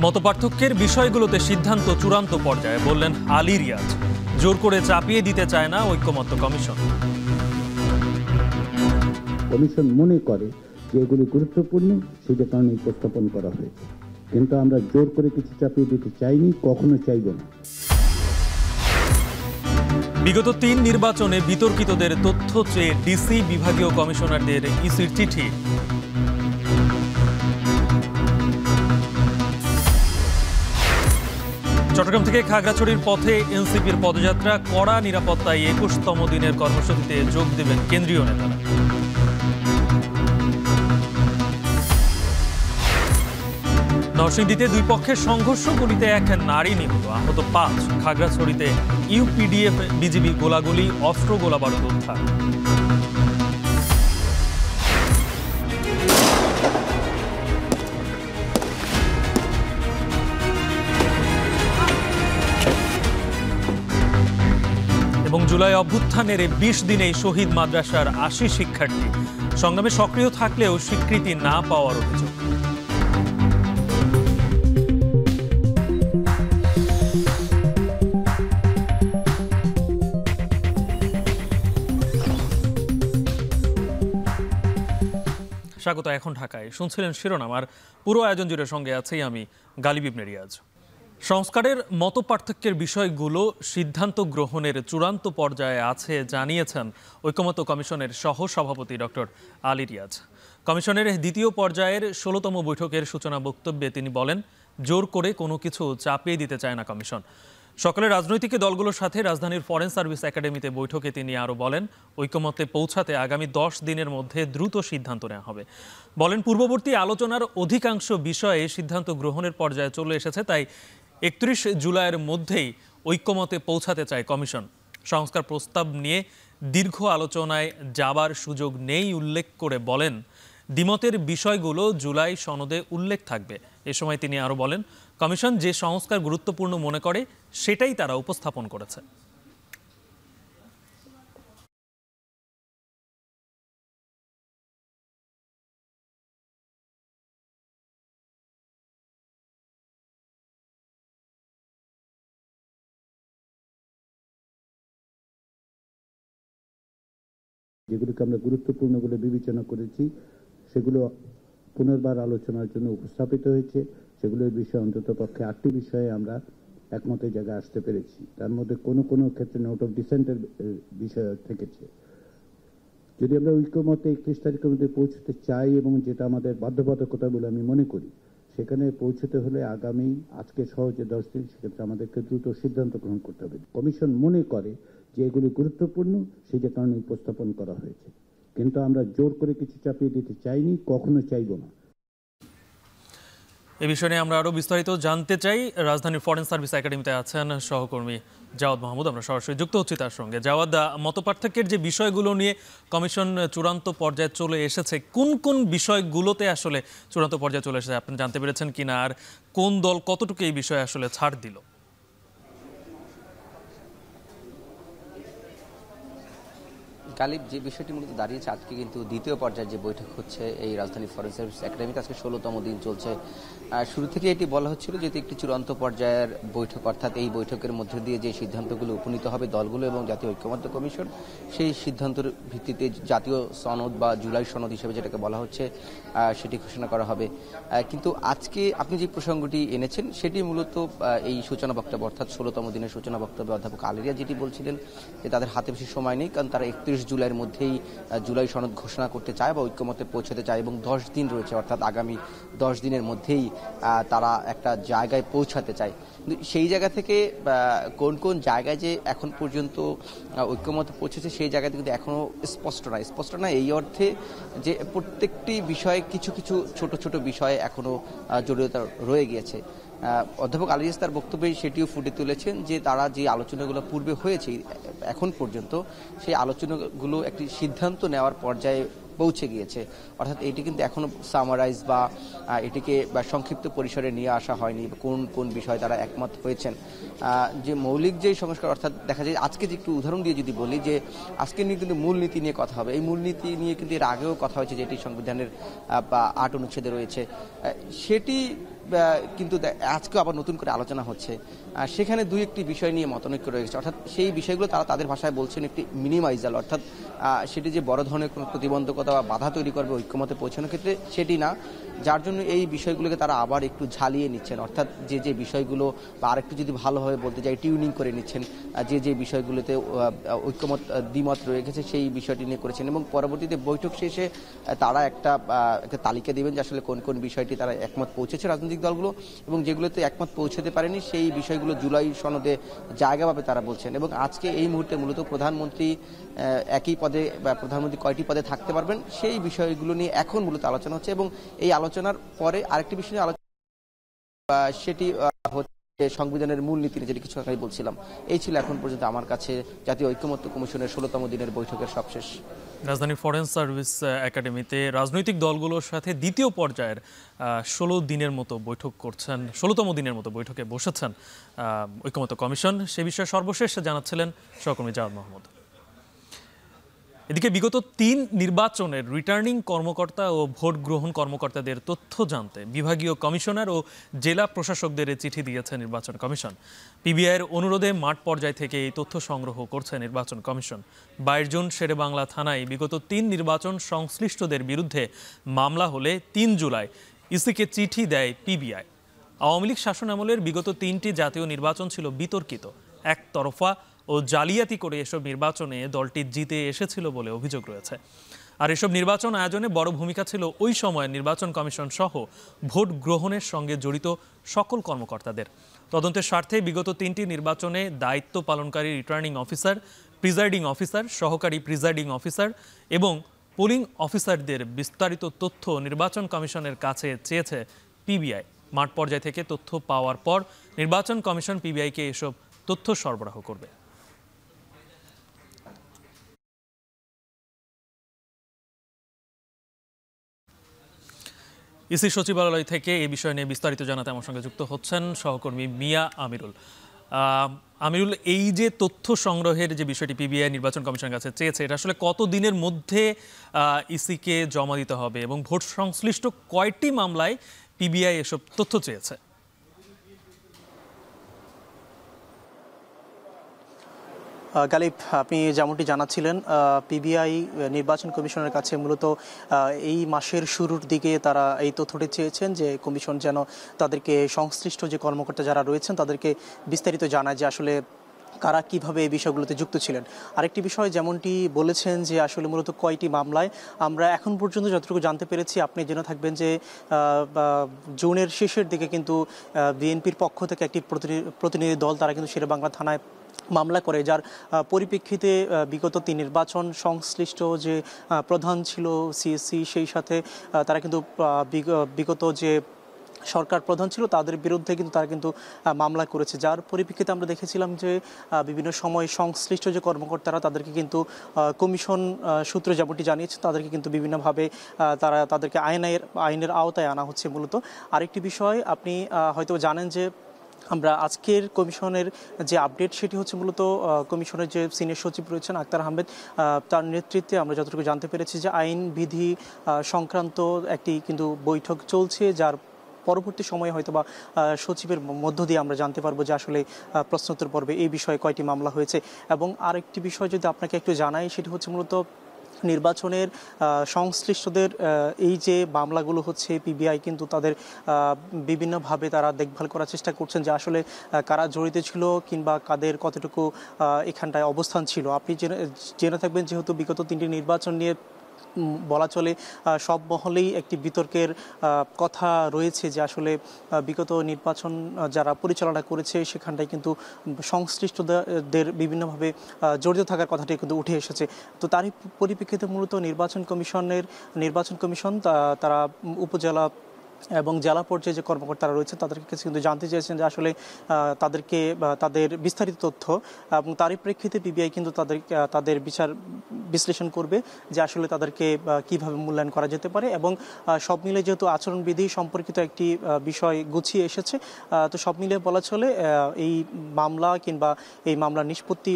মতপার্থক্যের বিষয়গুলোতে সিদ্ধান্ত চূড়ান্ত পর্যায়ে বললেন আলী রিয়াজ। জোর করে চাপিয়ে দিতে চায় না ঐকমত্য কমিশন। কমিশন মনে করে যে এগুলি গুরুত্বপূর্ণ, সেটা কারণে উপস্থাপন করা হয়েছে, কিন্তু আমরা জোর করে কিছু চাপিয়ে দিতে চাইনি, কখনো চাইব না। বিগত ৩ নির্বাচনে বিতর্কিতদের তথ্য চেয়ে ডিসি বিভাগীয় কমিশনারদের ইসির চিঠি। চট্টগ্রাম থেকে খাগড়াছড়ির পথে এনসিপির পদযাত্রা, কড়া নিরাপত্তায় ২১তম দিনের কর্মসূচিতে যোগ দেবেন কেন্দ্রীয় নেতারা। নরসিংদীতে দুই পক্ষের সংঘর্ষ, গুলিতে এক নারী নিহত, আহত ৫। খাগড়াছড়িতে ইউপিডিএফ বিজিবি গোলাগুলি, অস্ত্র গোলাবারুদ উদ্ধার। এবং জুলাই অভ্যুত্থানের ২০ দিনেই শহীদ মাদ্রাসার ৮০ শিক্ষার্থী সংগ্রামে সক্রিয় থাকলেও স্বীকৃতি না পাওয়ার অভিযোগ। স্বাগত। এখন ঢাকায় শুনছিলেন শিরোনাম, আর পুরো আয়োজন জুড়ে সঙ্গে আছি আমি গালিব ইবনে রিয়াজ। সংস্কারের মতপার্থক্যের বিষয়গুলো সিদ্ধান্ত গ্রহণের চূড়ান্ত পর্যায়ে আছে জানিয়েছেন ঐকমত্য কমিশনের সহ সভাপতি ডক্টর আলী রিয়াজ। কমিশনের দ্বিতীয় পর্যায়ের ১৬তম বৈঠকের সূচনা বক্তব্যে তিনি বলেন, জোর করে কোনো কিছু চাপিয়ে দিতে চায় না কমিশন। সকালে রাজনৈতিক দলগুলোর সাথে রাজধানীর ফরেন সার্ভিস একাডেমিতে বৈঠকে তিনি আরও বলেন, ঐকমত্যে পৌঁছাতে আগামী ১০ দিনের মধ্যে দ্রুত সিদ্ধান্ত নেওয়া হবে। বলেন, পূর্ববর্তী আলোচনার অধিকাংশ বিষয়ে সিদ্ধান্ত গ্রহণের পর্যায়ে চলে এসেছে, তাই ৩১ জুলাইয়ের মধ্যেই ঐকমত্যে পৌঁছাতে চায় কমিশন। সংস্কার প্রস্তাব নিয়ে দীর্ঘ আলোচনায় যাবার সুযোগ নেই উল্লেখ করে বলেন, দ্বিমতের বিষয়গুলো জুলাই সনদে উল্লেখ থাকবে। এ সময় তিনি আরও বলেন, কমিশন যে সংস্কার গুরুত্বপূর্ণ মনে করে সেটাই তারা উপস্থাপন করেছে। যেগুলোকে আমরা গুরুত্বপূর্ণ বলে বিবেচনা করেছি, সেগুলো পুনর্বার আলোচনার জন্য উপস্থাপিত হয়েছে। সেগুলোর বিষয়ে অন্তত পক্ষে ৮টি বিষয়ে আমরা একমতের জায়গায় আসতে পেরেছি। তার মধ্যে কোনো কোনো ক্ষেত্রে নোট অফ ডিসেন্টের বিষয় থেকেছে। যদি আমরা ঐকমত্যে ৩১ তারিখের মধ্যে পৌঁছতে চাই এবং যেটা আমাদের বাধ্যবাধকতা বলে আমি মনে করি, সেখানে পৌঁছতে হলে আগামী আজকে সহজে ১০ দিন, সেক্ষেত্রে আমাদেরকে দ্রুত সিদ্ধান্ত গ্রহণ করতে হবে। কমিশন মনে করে যে এগুলি গুরুত্বপূর্ণ, সেই কারণে উপস্থাপন করা হয়েছে, কিন্তু আমরা জোর করে কিছু চাপিয়ে দিতে চাইনি, কখনো চাইব না। এ বিষয়ে নিয়ে আমরা আরও বিস্তারিত জানতে চাই। রাজধানীর ফরেন সার্ভিস একাডেমিতে আছেন সহকর্মী জাওয়াদ মাহমুদ, আমরা সরাসরি যুক্ত হচ্ছি তার সঙ্গে। জাওয়াদ, মতপার্থক্যের যে বিষয়গুলো নিয়ে কমিশন চূড়ান্ত পর্যায়ে চলে এসেছে, কোন কোন বিষয়গুলোতে আসলে চূড়ান্ত পর্যায়ে চলে এসেছে আপনি জানতে পেরেছেন কিনা, আর কোন দল কতটুকু এই বিষয়ে আসলে ছাড় দিল? গালিব, যে বিষয়টি মূলত দাঁড়িয়েছে, আজকে কিন্তু দ্বিতীয় পর্যায়ে যে বৈঠক হচ্ছে এই রাজধানী ফরেন সার্ভিস একাডেমিতে, আজকে ১৬তম দিন চলছে। শুরু থেকে এটি বলা হচ্ছিল যে এটি একটি চূড়ান্ত পর্যায়ের বৈঠক, অর্থাৎ এই বৈঠকের মধ্যে দিয়ে যে সিদ্ধান্তগুলো উপনীত হবে দলগুলো এবং জাতীয় ঐকমত্য কমিশন, সেই সিদ্ধান্তের ভিত্তিতে জাতীয় সনদ বা জুলাই সনদ হিসেবে যেটাকে বলা হচ্ছে সেটি ঘোষণা করা হবে। কিন্তু আজকে আপনি যে প্রসঙ্গটি এনেছেন সেটি মূলত এই সূচনা বক্তব্য, অর্থাৎ ১৬তম দিনের সূচনা বক্তব্যে অধ্যাপক আলী রিয়াজ যেটি বলছিলেন যে তাদের হাতে বেশি সময় নেই, কারণ তারা ৩১ জুলাইয়ের মধ্যেই জুলাই সনদ ঘোষণা করতে চায় বা ঐকমত্যে পৌঁছাতে চায় এবং ১০ দিন রয়েছে, অর্থাৎ আগামী ১০ দিনের মধ্যেই তারা একটা জায়গায় পৌঁছাতে চায়। সেই জায়গা থেকে কোন কোন জায়গায় যে এখন পর্যন্ত ঐকমত্যে পৌঁছেছে সেই জায়গাতে কিন্তু এখনো স্পষ্ট না এই অর্থে যে প্রত্যেকটি বিষয়ে কিছু কিছু ছোট ছোট বিষয়ে এখনো জড়িত রয়ে গিয়েছে। অধ্যাপক আলী রিয়াজ তার বক্তব্যে সেটিও ফুটে তুলেছেন যে তারা যে আলোচনাগুলো পূর্বে হয়েছে এখন পর্যন্ত, সেই আলোচনাগুলো একটি সিদ্ধান্ত নেওয়ার পর্যায়ে পৌঁছে গিয়েছে, অর্থাৎ এটি কিন্তু এখনো সামারাইজ বা এটিকে সংক্ষিপ্ত পরিসরে নিয়ে আসা হয়নি কোন কোন বিষয়ে তারা একমত হয়েছেন। যে মৌলিক যে সংস্কার, অর্থাৎ দেখা যায় আজকে যে একটু উদাহরণ দিয়ে যদি বলি যে আজকে নিয়ে কিন্তু মূলনীতি নিয়ে কথা হবে, এই মূলনীতি নিয়ে কিন্তু এর আগেও কথা হয়েছে যেটি সংবিধানের ৮ অনুচ্ছেদে রয়েছে, সেটি কিন্তু আজকেও আবার নতুন করে আলোচনা হচ্ছে। সেখানে দুই একটি বিষয় নিয়ে মতানৈক্য রয়েছে, অর্থাৎ সেই বিষয়গুলো তারা তাদের ভাষায় বলছেন একটি মিনিমাইজাল, অর্থাৎ সেটি যে বড় ধরনের কোনো প্রতিবন্ধকতা বা বাধা তৈরি করবে ঐক্যমতে পৌঁছানোর ক্ষেত্রে সেটি না, যার জন্য এই বিষয়গুলোকে তারা আবার একটু ঝালিয়ে নিচ্ছেন, অর্থাৎ যে বিষয়গুলো বা আরেকটু যদি ভালোভাবে বলতে চাই টিউনিং করে নিচ্ছেন, যে বিষয়গুলোতে ঐক্যমত দ্বিমত রয়ে গেছে সেই বিষয়টি নিয়ে করেছেন এবং পরবর্তীতে বৈঠক শেষে তারা একটা তালিকা দেবেন যে আসলে কোন কোন বিষয়টি তারা একমত পৌঁছেছে রাজনৈতিক দলগুলো এবং যেগুলোতে একমত পৌঁছতে পারেনি সেই বিষয়গুলো জুলাই সনদে জায়গা পাবে তারা বলছেন। এবং আজকে এই মুহূর্তে মূলত প্রধানমন্ত্রী একই পদে বা প্রধানমন্ত্রী কয়টি পদে থাকতে পারবেন সেই বিষয়গুলো নিয়ে এখন মূলত আলোচনা হচ্ছে এবং এই আলোচনার পরে আরেকটি বিষয় নিয়ে আলোচনা সেটি হচ্ছে সংবিধানের মূলনীতি, যেটি কিছু আগে বলছিলাম। এই ছিল এখন পর্যন্ত আমার কাছে জাতীয় ঐক্যমত্য কমিশনের 16তম দিনের বৈঠকের সবশেষ। রাজধানীর ফরেন সার্ভিস একাডেমিতে রাজনৈতিক দলগুলোর সাথে দ্বিতীয় পর্যায়ের 16 দিনের মতো বৈঠক করছেন, 16তম দিনের মতো বৈঠকে বসেছেন ঐক্যমত্য কমিশন। সে বিষয়ে সর্বশেষ জানাচ্ছিলেন সহকর্মী জাওয়াদ মাহমুদ। এদিকে বিগত 3 নির্বাচনের রিটার্নিং কর্মকর্তা ও ভোট গ্রহণ কর্মকর্তাদের তথ্য জানতে বিভাগীয় কমিশনার ও জেলা প্রশাসকদের চিঠি দিয়েছে নির্বাচন কমিশন। পিবিআইয়ের অনুরোধে মাঠ পর্যায় থেকে এই তথ্য সংগ্রহ করছে নির্বাচন কমিশন। 22 জুন শেরেবাংলা থানায় বিগত 3 নির্বাচন সংশ্লিষ্টদের বিরুদ্ধে মামলা হলে 3 জুলাই ইসিকে চিঠি দেয় পিবিআই। আওয়ামী লীগ শাসনামলের বিগত 3টি জাতীয় নির্বাচন ছিল বিতর্কিত, একতরফা ও জালিয়াতি করে এসব নির্বাচনে দলটি জিতে এসেছিল বলে অভিযোগ রয়েছে। আর এসব নির্বাচন আয়োজনে বড় ভূমিকা ছিল ওই সময় নির্বাচন কমিশন সহ ভোট গ্রহণের সঙ্গে জড়িত সকল কর্মকর্তাদের। তদন্তের স্বার্থে বিগত 3টি নির্বাচনে দায়িত্ব পালনকারী রিটার্নিং অফিসার, প্রিজাইডিং অফিসার, সহকারী প্রিজাইডিং অফিসার এবং পোলিং অফিসারদের বিস্তারিত তথ্য নির্বাচন কমিশনের কাছে চেয়েছে পিবিআই। মাঠ পর্যায় থেকে তথ্য পাওয়ার পর নির্বাচন কমিশন পিবিআইকে এসব তথ্য সরবরাহ করবে। ইসি সচিবালয় থেকে এই বিষয় নিয়ে বিস্তারিত জানাতে আমার সঙ্গে যুক্ত হচ্ছেন সহকর্মী মিয়া আমিরুল। আমিরুল, এই যে তথ্য সংগ্রহের যে বিষয়টি পিবিআই নির্বাচন কমিশনের কাছে চেয়েছে, এটা আসলে কত দিনের মধ্যে ইসিকে জমা দিতে হবে এবং ভোট সংশ্লিষ্ট কয়টি মামলায় পিবিআই এসব তথ্য চেয়েছে? গালিব, আপনি যেমনটি জানাচ্ছিলেন, পিবিআই নির্বাচন কমিশনের কাছে মূলত এই মাসের শুরুর দিকে তারা এই তথ্যটি চেয়েছেন যে কমিশন যেন তাদেরকে সংশ্লিষ্ট যে কর্মকর্তা যারা রয়েছেন তাদেরকে বিস্তারিত জানায় যে আসলে কারা কিভাবে এই বিষয়গুলোতে যুক্ত ছিলেন। আরেকটি বিষয় যেমনটি বলেছেন যে আসলে মূলত কয়টি মামলায়, আমরা এখন পর্যন্ত যতটুকু জানতে পেরেছি, আপনি জেনে থাকবেন যে জুনের শেষের দিকে কিন্তু বিএনপির পক্ষ থেকে একটি প্রতিনিধি দল তারা কিন্তু শেরেবাংলা থানায় মামলা করে, যার পরিপ্রেক্ষিতে বিগত 3 নির্বাচন সংশ্লিষ্ট যে প্রধান ছিল সিএসসি, সেই সাথে তারা কিন্তু বিগত যে সরকার প্রধান ছিল তাদের বিরুদ্ধে কিন্তু তারা কিন্তু মামলা করেছে, যার পরিপ্রেক্ষিতে আমরা দেখেছিলাম যে বিভিন্ন সময় সংশ্লিষ্ট যে কর্মকর্তারা তাদেরকে কিন্তু কমিশন সূত্রে যেমনটি জানিয়েছে তাদেরকে কিন্তু বিভিন্নভাবে তাদেরকে আইনের আওতায় আনা হচ্ছে মূলত। আরেকটি বিষয় আপনি হয়তো জানেন যে আমরা আজকের কমিশনের যে আপডেট সেটি হচ্ছে মূলত কমিশনের যে সিনিয়র সচিব রয়েছেন আক্তার আহমেদ, তার নেতৃত্বে আমরা যতটুকু জানতে পেরেছি যে আইন বিধি সংক্রান্ত একটি কিন্তু বৈঠক চলছে, যার পরবর্তী সময়ে হয়তো বা সচিবের মধ্য দিয়ে আমরা জানতে পারবো যে আসলে প্রশ্নোত্তর পর্বে এই বিষয়ে কয়টি মামলা হয়েছে। এবং আরেকটি বিষয় যদি আপনাকে একটু জানাই, সেটি হচ্ছে মূলত নির্বাচনের সংশ্লিষ্টদের এই যে মামলাগুলো হচ্ছে, পিবিআই কিন্তু তাদের বিভিন্নভাবে তারা দেখভাল করার চেষ্টা করছেন যে আসলে কারা জড়িত ছিল কিংবা কাদের কতটুকু এখানটায় অবস্থান ছিল। আপনি জেনে থাকবেন যেহেতু বিগত 3টি নির্বাচন নিয়ে বলা চলে সব মহলেই একটি বিতর্কের কথা রয়েছে যে আসলে বিগত নির্বাচন যারা পরিচালনা করেছে সেখানটায় কিন্তু সংশ্লিষ্টদের বিভিন্নভাবে জড়িত থাকার কথাটি কিন্তু উঠে এসেছে। তো তারই পরিপ্রেক্ষিতে মূলত নির্বাচন কমিশন তারা উপজেলা এবং জেলা পর্যায়ে যে কর্মকর্তারা রয়েছে তাদেরকে কাছে কিন্তু জানতে চেয়েছেন যে আসলে তাদেরকে তাদের বিস্তারিত তথ্য, এবং তারই প্রেক্ষিতে পিবিআই কিন্তু তাদের বিশ্লেষণ করবে যে আসলে তাদেরকে কিভাবে মূল্যায়ন করা যেতে পারে। এবং সব মিলে যেহেতু আচরণবিধি সম্পর্কিত একটি বিষয় গুছিয়ে এসেছে, তো সব মিলে বলা চলে এই মামলা কিংবা এই মামলার নিষ্পত্তি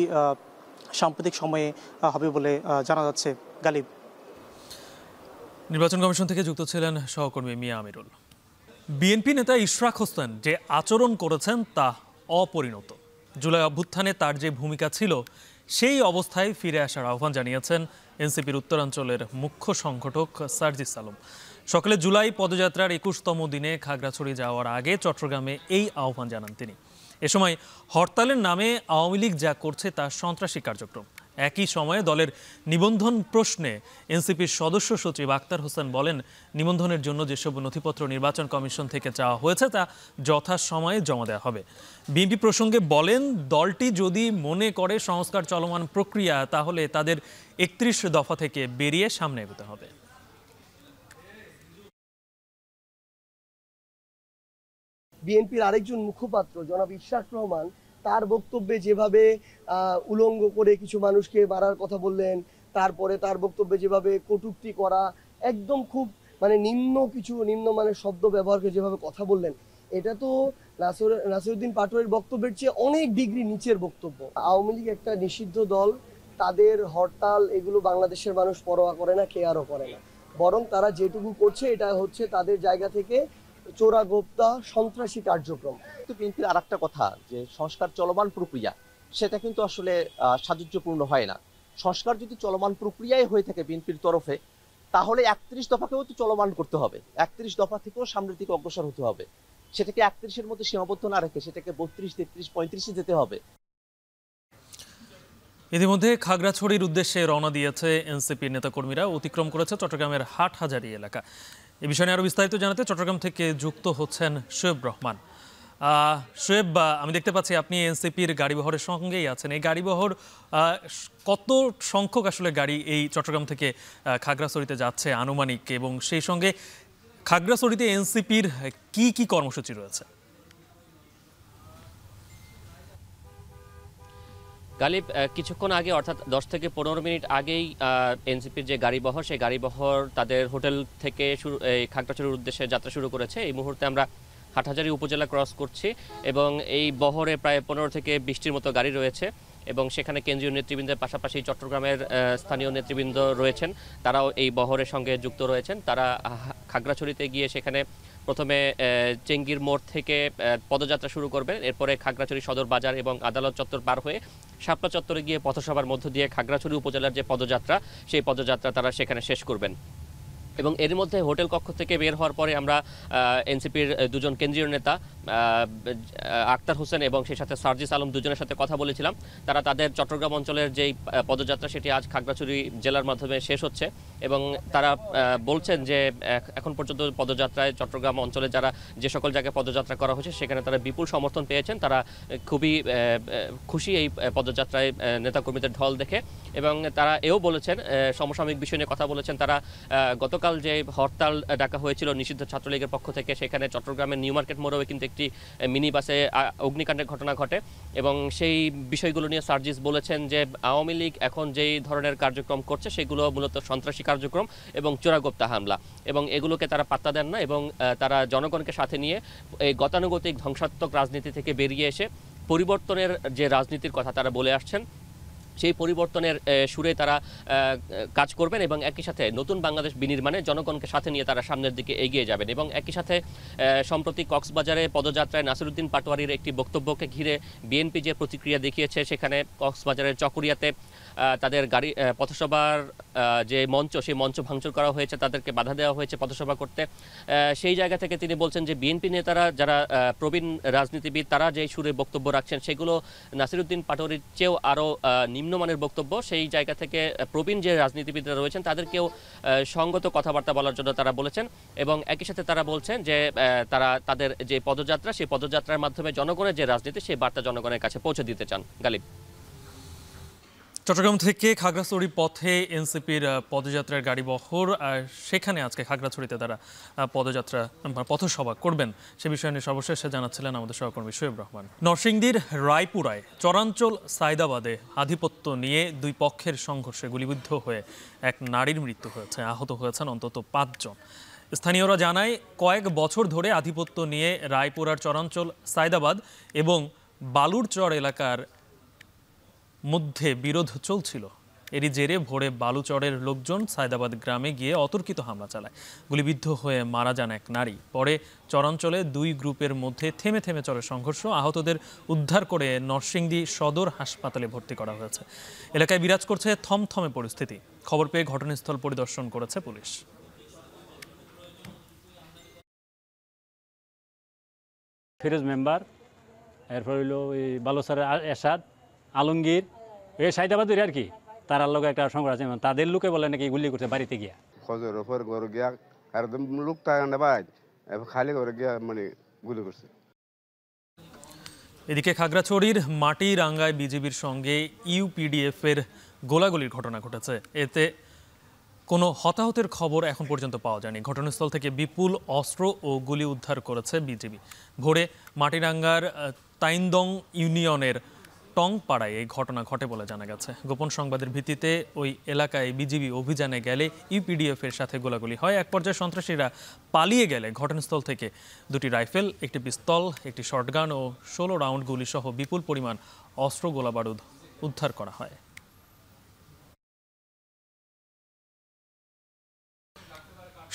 সাম্প্রতিক সময়ে হবে বলে জানা যাচ্ছে। গালিব, নির্বাচন কমিশন থেকে যুক্ত ছিলেন সহকর্মী মিয়া আমিরুল। বিএনপি নেতা ইশরাক হোসেন যে আচরণ করেছেন তা অপরিণত। জুলাই অভ্যুত্থানে তার যে ভূমিকা ছিল সেই অবস্থায় ফিরে আসার আহ্বান জানিয়েছেন এনসিপির উত্তরাঞ্চলের মুখ্য সংগঠক সার্জিস আলম। সকালে জুলাই পদযাত্রার ২১তম দিনে খাগড়াছড়ি যাওয়ার আগে চট্টগ্রামে এই আহ্বান জানান তিনি। এ সময় হরতালের নামে আওয়ামী লীগ যা করছে তা সন্ত্রাসী কার্যক্রম। একই সময়ে দলের নিবন্ধন প্রশ্নে এনসিপির সদস্য সচিব আক্তার হোসেন বলেন, নিবন্ধনের জন্য যেসব নথিপত্র নির্বাচন কমিশন থেকে চাওয়া হয়েছে তা যথাসময়ে জমা দেওয়া হবে। বিএনপি প্রসঙ্গে বলেন, দলটি যদি মনে করে সংস্কার চলমান প্রক্রিয়া, তাহলে তাদের ৩১ দফা থেকে বেরিয়ে সামনে এগোতে হবে। বিএনপির আরেকজন মুখপাত্র জনাব ইশরাক রহমান তার বক্তব্যে যেভাবে উলঙ্গ করে কিছু মানুষকে মারার কথা বললেন, তারপরে তার বক্তব্যে যেভাবে কটূক্তি করা, একদম খুব নিম্নমানের শব্দ ব্যবহার করে যেভাবে কথা বললেন, এটা তো নাসিরউদ্দিন পাটোয়ারির বক্তব্যের চেয়ে অনেক ডিগ্রি নিচের বক্তব্য। আওয়ামী লীগ একটা নিষিদ্ধ দল, তাদের হরতাল এগুলো বাংলাদেশের মানুষ পরোয়া করে না, কেয়ারও করে না। বরং তারা যেটুকু করছে এটা হচ্ছে তাদের জায়গা থেকে চোরাগোপ্তা সন্ত্রাসী কার্যক্রম। তো বিএনপির আর একটা কথা, যে সংস্কার চলমান প্রক্রিয়া সেটা কিন্তু আসলে সাযুজ্যপূর্ণ হয় না। সংস্কার যদি চলমান প্রক্রিয়ায় হয়ে থাকে বিএনপির তরফে, তাহলে ৩১ দফাকেও তো চলমান করতে হবে, ৩১ দফা থেকেও সামনের দিকে অগ্রসর হতে হবে। সেটাকে ৩১-এর মধ্যে সীমাবদ্ধ না রেখে সেটাকে ৩২, ৩৩, ৩৫-এ যেতে হবে। ইতিমধ্যে খাগড়াছড়ির উদ্দেশ্যে রওনা দিয়েছে এনসিপির নেতাকর্মীরা। অতিক্রম করেছে চট্টগ্রামের হাটহাজারী এলাকা। এ বিষয়ে নিয়ে আরো বিস্তারিত জানাতে চট্টগ্রাম থেকে যুক্ত হচ্ছেন শোয়েব রহমান। শোয়েব, আমি দেখতে পাচ্ছি আপনি এনসিপির গাড়িবহরের সঙ্গেই আছেন। এই গাড়িবহর কত সংখ্যক আসলে গাড়ি এই চট্টগ্রাম থেকে খাগড়াছড়িতে যাচ্ছে আনুমানিক, এবং সেই সঙ্গে খাগড়াছড়িতে এনসিপির কি কি কর্মসূচি রয়েছে? গালিব, কিছুক্ষণ আগে অর্থাৎ 10 থেকে 15 মিনিট আগেই এনসিপির যে গাড়িবহর, সেই গাড়িবহর তাদের হোটেল থেকে খাগড়াছড়ির উদ্দেশ্যে যাত্রা শুরু করেছে। এই মুহূর্তে আমরা হাটহাজারী উপজেলা ক্রস করছি এবং এই বহরে প্রায় 15 থেকে 20টির মতো গাড়ি রয়েছে এবং সেখানে কেন্দ্রীয় নেতৃবৃন্দের পাশাপাশি চট্টগ্রামের স্থানীয় নেতৃবৃন্দ রয়েছেন, তারাও এই বহরের সঙ্গে যুক্ত রয়েছেন। তারা খাগড়াছড়িতে গিয়ে সেখানে প্রথমে চেঙ্গির মোড় থেকে পদযাত্রা শুরু করবেন, এরপরে খাগড়াছড়ি সদর বাজার এবং আদালত চত্বর পার হয়ে শাপলা চত্বরে গিয়ে পথসভার মধ্য দিয়ে খাগড়াছড়ি উপজেলার যে পদযাত্রা, সেই পদযাত্রা তারা সেখানে শেষ করবেন। এবং এর মধ্যে হোটেল কক্ষ থেকে বের হওয়ার পরে আমরা এনসিপির দুজন কেন্দ্রীয় নেতা আক্তার হোসেন এবং সেই সাথে সার্জিস আলম দুজনের সাথে কথা বলেছিলাম। তারা তাদের চট্টগ্রাম অঞ্চলের যেই পদযাত্রা সেটি আজ খাগড়াছড়ি জেলার মাধ্যমে শেষ হচ্ছে এবং তারা বলছেন যে এখন পর্যন্ত পদযাত্রায় চট্টগ্রাম অঞ্চলে যারা যে সকল জায়গায় পদযাত্রা করা হয়েছে সেখানে তারা বিপুল সমর্থন পেয়েছেন। তারা খুবই খুশি এই পদযাত্রায় নেতাকর্মীদের ঢল দেখে এবং তারা এও বলেছেন, সমসাময়িক বিষয় নিয়ে কথা বলেছেন। তারা গতকাল যে হরতাল ডাকা হয়েছিল নিষিদ্ধ ছাত্রলীগের পক্ষ থেকে, সেখানে চট্টগ্রামের নিউ মার্কেট মোড়েও কিন্তু একটি মিনি বাসে অগ্নিকাণ্ডের ঘটনা ঘটে এবং সেই বিষয়গুলো নিয়ে সার্জিস বলেছেন যে আওয়ামী লীগ এখন যেই ধরনের কার্যক্রম করছে সেগুলো মূলত সন্ত্রাসী কার্যক্রম এবং চোরাগোপ্তা হামলা, এবং এগুলোকে তারা পাত্তা দেন না এবং তারা জনগণকে সাথে নিয়ে এই গতানুগতিক ধ্বংসাত্মক রাজনীতি থেকে বেরিয়ে এসে পরিবর্তনের যে রাজনীতির কথা তারা বলে আসছেন, সেই পরিবর্তনের সুরে তারা কাজ করবেন এবং একই সাথে নতুন বাংলাদেশ বিনির্মাণে জনগণকে সাথে নিয়ে তারা সামনের দিকে এগিয়ে যাবেন। এবং একই সাথে সম্প্রতি কক্সবাজারে পদযাত্রায় নাসিরউদ্দিন পাটোয়ারির একটি বক্তব্যকে ঘিরে বিএনপি যে প্রতিক্রিয়া দেখিয়েছে, সেখানে কক্সবাজারের চকরিয়াতে তাদের গাড়ি পথসভার যে মঞ্চ, সেই মঞ্চ ভাঙচুর করা হয়েছে, তাদেরকে বাধা দেওয়া হয়েছে পথসভা করতে। সেই জায়গা থেকে তিনি বলছেন যে বিএনপি নেতারা যারা প্রবীণ রাজনীতিবিদ, তারা যে সুরে বক্তব্য রাখছেন সেগুলো নাসিরউদ্দিন পাটোয়ারির চেয়েও আরও নিম্নমানের বক্তব্য। সেই জায়গা থেকে প্রবীণ যে রাজনীতিবিদরা রয়েছেন তাদেরকেও সঙ্গত কথাবার্তা বলার জন্য তারা বলেছেন এবং একই সাথে তারা বলছেন যে তারা তাদের যে পদযাত্রা, সেই পদযাত্রার মাধ্যমে জনগণের যে রাজনীতি, সেই বার্তা জনগণের কাছে পৌঁছে দিতে চান। গালিব। চট্টগ্রাম থেকে খাগড়াছড়ি পথে এনসিপির পদযাত্রার গাড়িবহর, সেখানে আজকে খাগড়াছড়িতে তারা পথসভা করবেন, সে বিষয়ে নিয়ে সর্বশেষে জানাচ্ছিলেন আমাদের সহকর্মী শোয়েব রহমান। নরসিংদীর রায়পুরায় চরাঞ্চল সাইদাবাদে আধিপত্য নিয়ে দুই পক্ষের সংঘর্ষে গুলিবিদ্ধ হয়ে এক নারীর মৃত্যু হয়েছে, আহত হয়েছেন অন্তত 5 জন। স্থানীয়রা জানায়, কয়েক বছর ধরে আধিপত্য নিয়ে রায়পুরার চরাঞ্চল সাইদাবাদ এবং বালুরচর এলাকার মধ্যে বিরোধ চলছিল। এরই জেরে ভোরে বালুচরের লোকজন সায়দাবাদ গ্রামে গিয়ে অতর্কিত হামলা চালায়। গুলিবিদ্ধ হয়ে মারা যান এক নারী। পরে চরাঞ্চলে দুই গ্রুপের মধ্যে থেমে থেমে চলে সংঘর্ষ। আহতদের উদ্ধার করে নরসিংদী সদর হাসপাতালে ভর্তি করা হয়েছে। এলাকায় বিরাজ করছে থমথমে পরিস্থিতি। খবর পেয়ে ঘটনাস্থল পরিদর্শন করেছে পুলিশ। ফিরোজ মেম্বার, এরপর হইলো ওই বালুচরের এরশাদ, আলমগীর, এই সায়দাবাদের আর কি, তার লোক একটা সংঘর্ষ আছে। তাদের লোকে বলে নাকি গুলি করছে বাড়িতে গিয়া। ফজর ওপর ঘরে গিয়া একদম লোক থাকে না ভাই, খালি ঘরে গিয়া মানে গুলি করছে। এদিকে খাগড়াছড়ির মাটিরাঙ্গায় বিজিবির সঙ্গে ইউপিডিএফ এর গোলাগুলির ঘটনা ঘটেছে। এতে কোনো হতাহতের খবর এখন পর্যন্ত পাওয়া যায়নি। ঘটনাস্থল থেকে বিপুল অস্ত্র ও গুলি উদ্ধার করেছে বিজিবি। ভোরে মাটিরাঙ্গার তাইন্দং ইউনিয়নের টংপাড়ায় এই ঘটনা ঘটে বলে জানা গেছে। গোপন সংবাদের ভিত্তিতে ওই এলাকায় বিজিবি অভিযানে গেলে ইউপিডিএফ এর সাথে গোলাগুলি হয়। এক পর্যায়ে সন্ত্রাসীরা পালিয়ে গেলে ঘটনাস্থল থেকে দুটি রাইফেল, একটি পিস্তল, একটি শটগান ও 16 রাউন্ড গুলি সহ বিপুল পরিমাণ অস্ত্র গোলাবারুদ উদ্ধার করা হয়।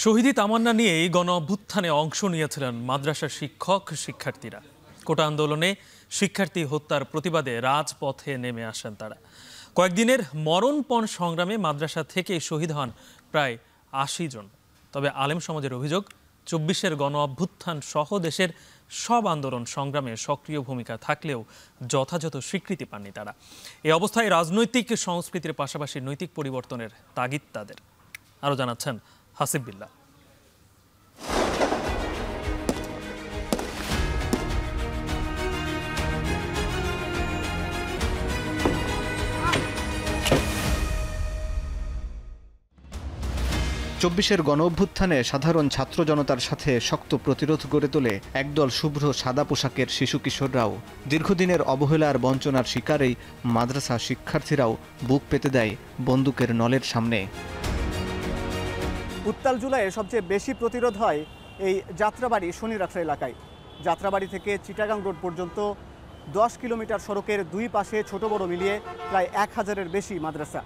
শহীদি তামান্না নিয়েই গণ অভ্যুত্থানে অংশ নিয়েছিলেন মাদ্রাসার শিক্ষক শিক্ষার্থীরা। কোটা আন্দোলনে শিক্ষার্থী হত্যার প্রতিবাদে রাজপথে নেমে আসেন তারা। কয়েকদিনের মরণপণ সংগ্রামে মাদ্রাসা থেকে শহীদ হন প্রায় 80 জন। তবে আলেম সমাজের অভিযোগ, 24-এর গণ অভ্যুত্থান সহ দেশের সব আন্দোলন সংগ্রামে সক্রিয় ভূমিকা থাকলেও যথাযথ স্বীকৃতি পাননি তারা। এই অবস্থায় রাজনৈতিক সংস্কৃতির পাশাপাশি নৈতিক পরিবর্তনের তাগিদ তাদের। আরও জানাচ্ছেন হাসিব বিল্লাহ। 24-এর গণঅভ্যুত্থানে সাধারণ ছাত্র জনতার সাথে শক্ত প্রতিরোধ গড়ে তোলে একদল শুভ্র সাদা পোশাকের শিশু কিশোররাও। দীর্ঘদিনের অবহেলার বঞ্চনার শিকারেই মাদ্রাসা শিক্ষার্থীরাও বুক পেতে দেয় বন্দুকের নলের সামনে। উত্তাল জুলাইয়ে সবচেয়ে বেশি প্রতিরোধ হয় এই যাত্রাবাড়ি শনিরাখড়া এলাকায়। যাত্রাবাড়ি থেকে চিটাগাং রোড পর্যন্ত 10 কিলোমিটার সড়কের দুই পাশে ছোট বড় মিলিয়ে প্রায় 1000-এর বেশি মাদ্রাসা।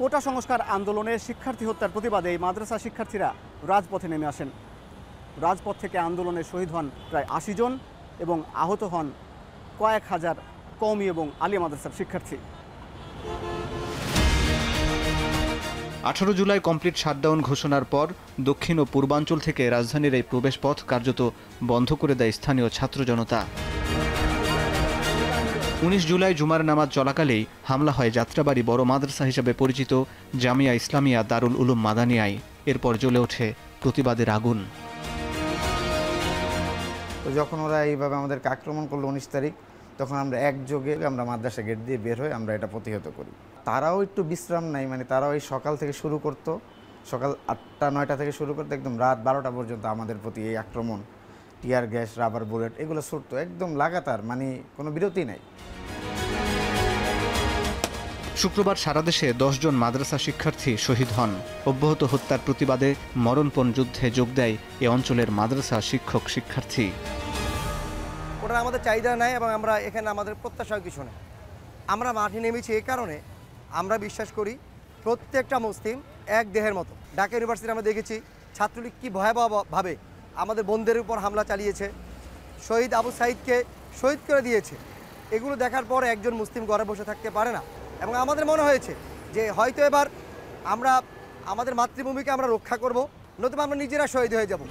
কোটা সংস্কার আন্দোলনে শিক্ষার্থী হত্যার প্রতিবাদে এই মাদ্রাসা শিক্ষার্থীরা রাজপথে নেমে আসেন। রাজপথ থেকে আন্দোলনে শহীদ হন প্রায় 80 জন এবং আহত হন কয়েক হাজার কওমি এবং আলিয়া মাদ্রাসার শিক্ষার্থী। 18 জুলাই কমপ্লিট শাটডাউন ঘোষণার পর দক্ষিণ ও পূর্বাঞ্চল থেকে রাজধানীর এই প্রবেশপথ কার্যত বন্ধ করে দেয় স্থানীয় ছাত্র জনতা। 19 জুলাই জুমার নামাজ চলাকালেই হামলা হয় যাত্রাবাড়ি বড় মাদ্রাসা হিসেবে পরিচিত জামিয়া ইসলামিয়া দারুল উলুম মাদানিয়ায়। এরপর জ্বলে ওঠে প্রতিবাদের আগুন। তো যখন ওরা এইভাবে আমাদেরকে আক্রমণ করলো 19 তারিখ, তখন আমরা একযোগে আমরা মাদ্রাসা গেট দিয়ে বের হয়ে আমরা এটা প্রতিহত করি। তারাও একটু বিশ্রাম নাই, মানে তারাও এই সকাল থেকে শুরু করতো, সকাল 8টা-9টা থেকে শুরু করতো, একদম রাত 12টা পর্যন্ত আমাদের প্রতি এই আক্রমণ, টিয়ার গ্যাস, রাবার বুলেট এগুলো ছুটতো একদম লাগাতার, মানে কোনো বিরতি নাই। শুক্রবার সারা দেশে 10 জন মাদ্রাসা শিক্ষার্থী শহীদ হন। অব্যাহত হত্যার প্রতিবাদে মরণপণ যুদ্ধে যোগ দেয় এ অঞ্চলের মাদ্রাসা শিক্ষক শিক্ষার্থী। ওটা আমাদের চাহিদা নাই এবং আমরা এখানে আমাদের প্রত্যাশাও কিছু নেই। আমরা মাঠে নেমেছি এই কারণে, আমরা বিশ্বাস করি প্রত্যেকটা মুসলিম এক দেহের মতো। ঢাকা ইউনিভার্সিটি আমরা দেখেছি ছাত্রলীগ কী ভয়াবহভাবে আমাদের বন্ধুদের উপর হামলা চালিয়েছে, শহীদ আবু সাইদকে শহীদ করে দিয়েছে। এগুলো দেখার পর একজন মুসলিম ঘরে বসে থাকতে পারে না এবং আমাদের মনে হয়েছে যে হয়তো এবার আমরা আমাদের মাতৃভূমিকে আমরা রক্ষা করব, নতুবা আমরা নিজেরা শহীদ হয়ে যাব।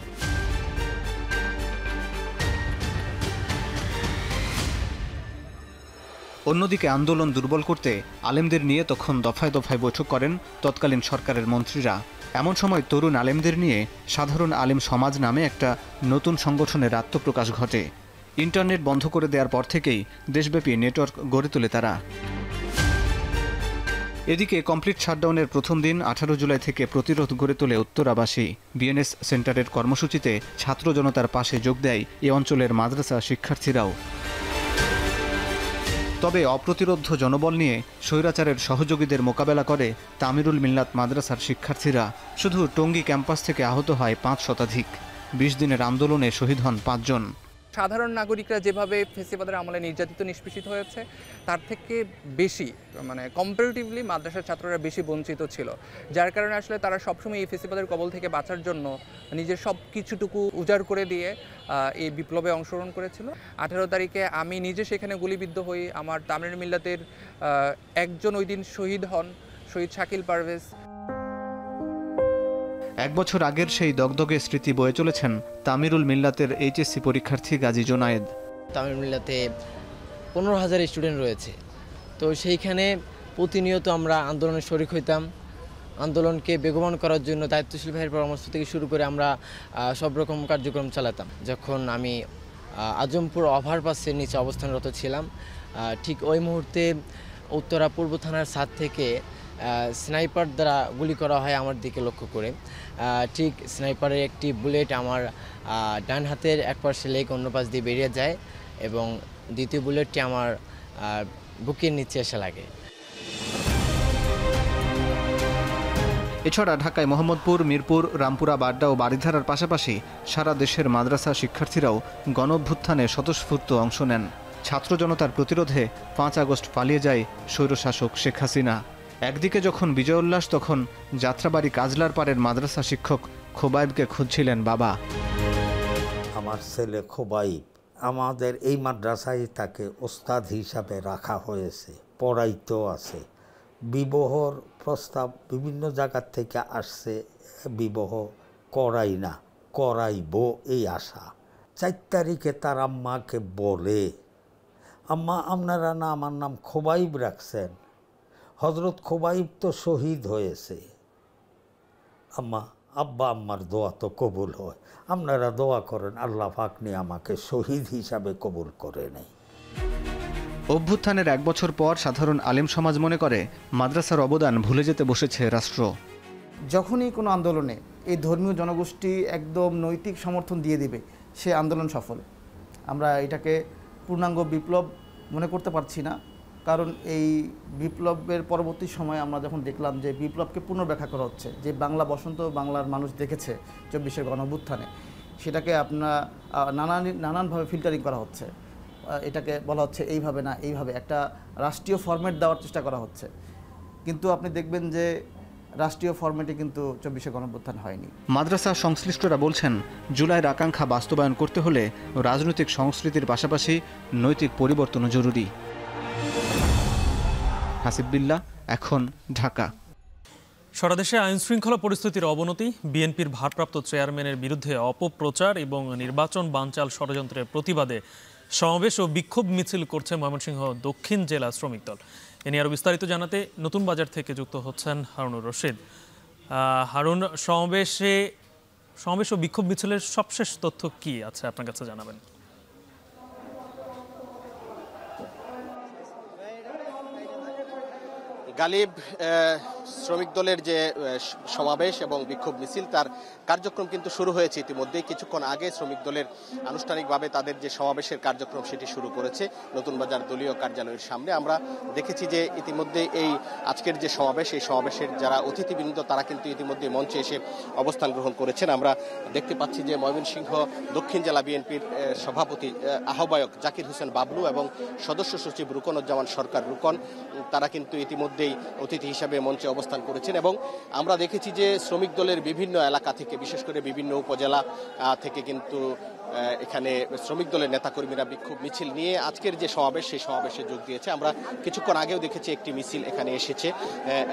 অন্যদিকে আন্দোলন দুর্বল করতে আলেমদের নিয়ে তখন দফায় দফায় বৈঠক করেন তৎকালীন সরকারের মন্ত্রীরা। এমন সময় তরুণ আলেমদের নিয়ে সাধারণ আলেম সমাজ নামে একটা নতুন সংগঠনের আত্মপ্রকাশ ঘটে। ইন্টারনেট বন্ধ করে দেওয়ার পর থেকেই দেশব্যাপী নেটওয়ার্ক গড়ে তোলে তারা। এদিকে কমপ্লিট শাটডাউনের প্রথম দিন 18 জুলাই থেকে প্রতিরোধ গড়ে তোলে উত্তরাবাসী। বিএনএস সেন্টারের কর্মসূচিতে ছাত্র জনতার পাশে যোগ দেয় এ অঞ্চলের মাদ্রাসা শিক্ষার্থীরাও। তবে অপ্রতিরোধ্য জনবল নিয়ে স্বৈরাচারের সহযোগীদের মোকাবেলা করে তামিরুল মিল্লাত মাদ্রাসার শিক্ষার্থীরা। শুধু টঙ্গী ক্যাম্পাস থেকে আহত হয় 5 শতাধিক। 20 দিনের আন্দোলনে শহীদ হন 5 জন। সাধারণ নাগরিকরা যেভাবে ফেসিবাদের আমলে নির্যাতিত নিষ্পেষিত হয়েছে তার থেকে বেশি মানে কম্পারেটিভলি মাদ্রাসার ছাত্ররা বেশি বঞ্চিত ছিল, যার কারণে আসলে তারা সবসময় এই ফেসিবাদের কবল থেকে বাঁচার জন্য নিজের সব কিছুটুকু উজাড় করে দিয়ে এই বিপ্লবে অংশগ্রহণ করেছিল। 18 তারিখে আমি নিজে সেখানে গুলিবিদ্ধ হই। আমার তামিল মিল্লাতের একজন ওই দিন শহীদ হন, শহীদ শাকিল পারভেজ। এক বছর আগের সেই দগদগে স্মৃতি বয়ে চলেছেন তামিরুল মিল্লাতের এইচএসসি পরীক্ষার্থী গাজী জোনায়েদ। তামিল মিল্লাতে 15,000 স্টুডেন্ট রয়েছে, তো সেইখানে প্রতিনিয়ত আমরা আন্দোলনে শরিক হইতাম। আন্দোলনকে বেগবান করার জন্য দায়িত্বশীল ভাইয়ের পরামর্শ থেকে শুরু করে আমরা সব রকম কার্যক্রম চালাতাম। যখন আমি আজমপুর ওভারপাসের নিচে অবস্থানরত ছিলাম, ঠিক ওই মুহূর্তে উত্তরা পূর্ব থানার ছাদ থেকে স্নাইপার দ্বারা গুলি করা হয় আমার দিকে লক্ষ্য করে। ঠিক স্নাইপারের একটি বুলেট আমার ডান হাতের এক পাশে লেগ অন্য পাশ দিয়ে বেরিয়ে যায় এবং দ্বিতীয় বুলেটটি আমার বুকের নিচে এসে লাগে। এছাড়া ঢাকায় মোহাম্মদপুর, মিরপুর, রামপুরা, বাড্ডা ও বারিধারার পাশাপাশি সারা দেশের মাদ্রাসা শিক্ষার্থীরাও গণঅভ্যুত্থানে স্বতঃস্ফূর্ত অংশ নেন। ছাত্র জনতার প্রতিরোধে 5 আগস্ট পালিয়ে যায় স্বৈরশাসক শেখ হাসিনা। একদিকে যখন বিজয় উল্লাস, তখন যাত্রাবাড়ি কাজলার পাড়ের মাদ্রাসা শিক্ষক খোবাইবকে খুঁজছিলেন বাবা। আমার ছেলে খোবাইব, আমাদের এই মাদ্রাসায় তাকে ওস্তাদ হিসাবে রাখা হয়েছে, পড়াইতেও আছে। বিবাহর প্রস্তাব বিভিন্ন জায়গার থেকে আসছে, বিবাহ করাই না, করাইব এই আশা। 4 তারিখে তার আম্মাকে বলে, আম্মা আপনারা না আমার নাম খোবাইব রাখছেন, হজরত খোবাইব তো শহীদ হয়েছে। আম্মা, আব্বা আম্মার দোয়া তো কবুল হয়, আপনারা দোয়া করেন আল্লাহ পাক নিয়ে আমাকে শহীদ হিসাবে কবুল করে নেই। অভ্যুত্থানের 1 বছর পর সাধারণ আলেম সমাজ মনে করে মাদ্রাসার অবদান ভুলে যেতে বসেছে রাষ্ট্র। যখনই কোনো আন্দোলনে এই ধর্মীয় জনগোষ্ঠী একদম নৈতিক সমর্থন দিয়ে দিবে, সে আন্দোলন সফল। আমরা এটাকে পূর্ণাঙ্গ বিপ্লব মনে করতে পারছি না, কারণ এই বিপ্লবের পরবর্তী সময়ে আমরা যখন দেখলাম যে বিপ্লবকে পুনর্ব্যাখ্যা করা হচ্ছে, যে বাংলা বসন্ত বাংলার মানুষ দেখেছে 24-এর গণঅভ্যুত্থানে, সেটাকে আপনার নানানভাবে ফিল্টারিং করা হচ্ছে। এটাকে বলা হচ্ছে এইভাবে না এইভাবে, একটা রাষ্ট্রীয় ফরম্যাট দেওয়ার চেষ্টা করা হচ্ছে, কিন্তু আপনি দেখবেন যে রাষ্ট্রীয় ফরম্যাটে কিন্তু 24-এর গণঅভ্যুত্থান হয়নি। মাদ্রাসা সংশ্লিষ্টরা বলছেন, জুলাইয়ের আকাঙ্ক্ষা বাস্তবায়ন করতে হলে রাজনৈতিক সংস্কৃতির পাশাপাশি নৈতিক পরিবর্তনও জরুরি। হাসিব বিল্লাহ, এখন, ঢাকা। সারা দেশে আইনশৃঙ্খলা পরিস্থিতির অবনতি, বিএনপির ভারপ্রাপ্ত চেয়ারম্যানের বিরুদ্ধে অপপ্রচার এবং নির্বাচন বানচাল ষড়যন্ত্রের প্রতিবাদে সমাবেশ ও বিক্ষোভ মিছিল করছে ময়মনসিংহ দক্ষিণ জেলা শ্রমিক দল। এ নিয়ে আরও বিস্তারিত জানাতে নতুন বাজার থেকে যুক্ত হচ্ছেন হারুনুর রশিদ। হারুন, সমাবেশ ও বিক্ষোভ মিছিলের সবশেষ তথ্য কি আছে আপনার কাছে জানাবেন? গালিব, শ্রমিক দলের যে সমাবেশ এবং বিক্ষোভ মিছিল তার কার্যক্রম কিন্তু শুরু হয়েছে ইতিমধ্যেই। কিছুক্ষণ আগে শ্রমিক দলের আনুষ্ঠানিকভাবে তাদের যে সমাবেশের কার্যক্রম সেটি শুরু করেছে নতুন বাজার দলীয় কার্যালয়ের সামনে। আমরা দেখেছি যে ইতিমধ্যে এই আজকের যে সমাবেশ, এই সমাবেশের যারা অতিথিবৃন্দ তারা কিন্তু ইতিমধ্যে মঞ্চে এসে অবস্থান গ্রহণ করেছেন। আমরা দেখতে পাচ্ছি যে ময়মনসিংহ দক্ষিণ জেলা বিএনপির সভাপতি আহ্বায়ক জাকির হোসেন বাবলু এবং সদস্য সচিব রুকনুজ্জামান সরকার রুকন, তারা কিন্তু ইতিমধ্যেই অতিথি হিসাবে মঞ্চে অবস্থান করেছেন। এবং আমরা দেখেছি যে শ্রমিক দলের বিভিন্ন এলাকা থেকে, বিশেষ করে বিভিন্ন উপজেলা থেকে কিন্তু এখানে শ্রমিক দলের নেতাকর্মীরা বিক্ষোভ মিছিল নিয়ে আজকের যে সমাবেশ সেই সমাবেশে যোগ দিয়েছে। আমরা কিছুক্ষণ আগেও দেখেছি একটি মিছিল এখানে এসেছে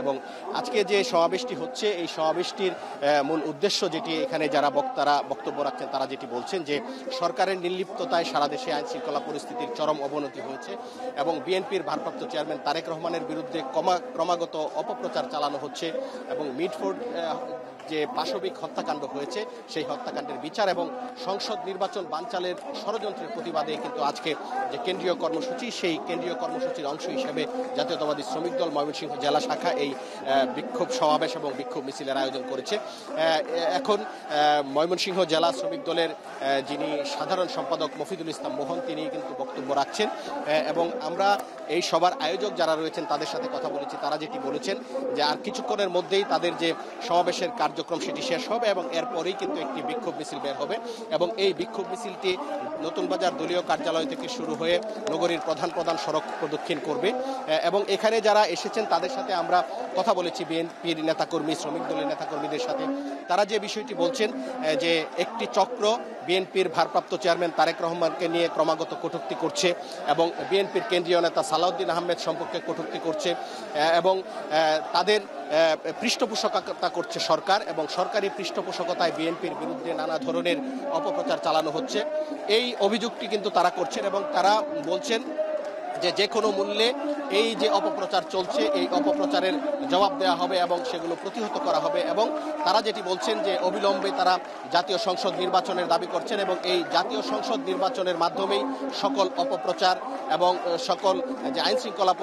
এবং আজকে যে সমাবেশটি হচ্ছে এই সমাবেশটির মূল উদ্দেশ্য যেটি, এখানে যারা বক্তারা বক্তব্য রাখছেন তারা যেটি বলছেন যে সরকারের নির্লিপ্ততায় সারা দেশে আইন শৃঙ্খলা পরিস্থিতির চরম অবনতি হয়েছে এবং বিএনপির ভারপ্রাপ্ত চেয়ারম্যান তারেক রহমানের বিরুদ্ধে ক্রমাগত অপপ্রচার চালানো হচ্ছে এবং মিটফোর্ড যে পাশবিক হত্যাকাণ্ড হয়েছে সেই হত্যাকাণ্ডের বিচার এবং সংসদ নির্বাচন বানচালের ষড়যন্ত্রের প্রতিবাদে কিন্তু আজকে যে কেন্দ্রীয় কর্মসূচি, সেই কেন্দ্রীয় কর্মসূচির অংশ হিসেবে জাতীয়তাবাদী শ্রমিক দল ময়মনসিংহ জেলা শাখা এই বিক্ষোভ সমাবেশ এবং বিক্ষোভ মিছিলের আয়োজন করেছে। এখন ময়মনসিংহ জেলা শ্রমিক দলের যিনি সাধারণ সম্পাদক মফিদুল ইসলাম মোহন, তিনি কিন্তু বক্তব্য রাখছেন এবং আমরা এই সবার আয়োজক যারা রয়েছেন তাদের সাথে কথা বলেছি। তারা যেটি বলেছেন যে আর কিছুক্ষণের মধ্যেই তাদের যে সমাবেশের কার্যক্রম সেটি শেষ হবে এবং এরপরেই কিন্তু একটি বিক্ষোভ মিছিল বের হবে এবং এই বিক্ষোভ মিছিলটি নতুন বাজার দলীয় কার্যালয় থেকে শুরু হয়ে নগরীর প্রধান প্রধান সড়ক প্রদক্ষিণ করবে এবং এখানে যারা এসেছেন তাদের সাথে আমরা কথা বলেছি, বিএনপির নেতাকর্মী, শ্রমিক দলের নেতাকর্মীদের সাথে। তারা যে বিষয়টি বলছেন যে একটি চক্র বিএনপির ভারপ্রাপ্ত চেয়ারম্যান তারেক রহমানকে নিয়ে ক্রমাগত কটূক্তি করছে এবং বিএনপির কেন্দ্রীয় নেতা সালাউদ্দিন আহমেদ সম্পর্কে কটূক্তি করছে এবং তাদের পৃষ্ঠপোষকতা করছে সরকার এবং সরকারি পৃষ্ঠপোষকতায় বিএনপির বিরুদ্ধে নানা ধরনের অপপ্রচার চালানো হচ্ছে। এই অভিযোগটি কিন্তু তারা করছেন এবং তারা বলছেন যে কোনো মূল্যে এই যে অপপ্রচার চলছে এই অপপ্রচারের জবাব দেওয়া হবে এবং সেগুলো প্রতিহত করা হবে এবং তারা যেটি বলছেন যে অবিলম্বে তারা জাতীয় সংসদ নির্বাচনের দাবি করছেন এবং এই জাতীয় সংসদ নির্বাচনের মাধ্যমেই সকল অপপ্রচার এবং সকল যে আইন শৃঙ্খলা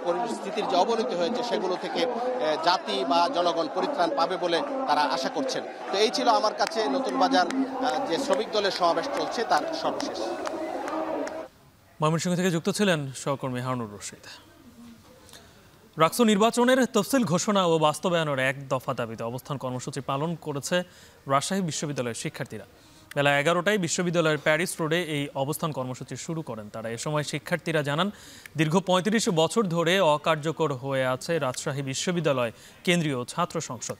পরিস্থিতির যে অবনতি হয়েছে সেগুলো থেকে জাতি বা জনগণ পরিত্রাণ পাবে বলে তারা আশা করছেন। তো এই ছিল আমার কাছে নতুন বাজার যে শ্রমিক দলের সমাবেশ চলছে তার সর্বশেষ। ময়মনসিংহ থেকে যুক্ত ছিলেন সহকর্মী হারুনুর রশিদ। রাকসু নির্বাচনের তফসিল ঘোষণা ও বাস্তবায়নের এক দফা দাবিতে অবস্থান কর্মসূচি পালন করেছে রাজশাহী বিশ্ববিদ্যালয়ের শিক্ষার্থীরা। বেলা 11টায় বিশ্ববিদ্যালয়ের প্যারিস রোডে এই অবস্থান কর্মসূচি শুরু করেন তারা। এ সময় শিক্ষার্থীরা জানান, দীর্ঘ ৩৫ বছর ধরে অকার্যকর হয়ে আছে রাজশাহী বিশ্ববিদ্যালয় কেন্দ্রীয় ছাত্র সংসদ।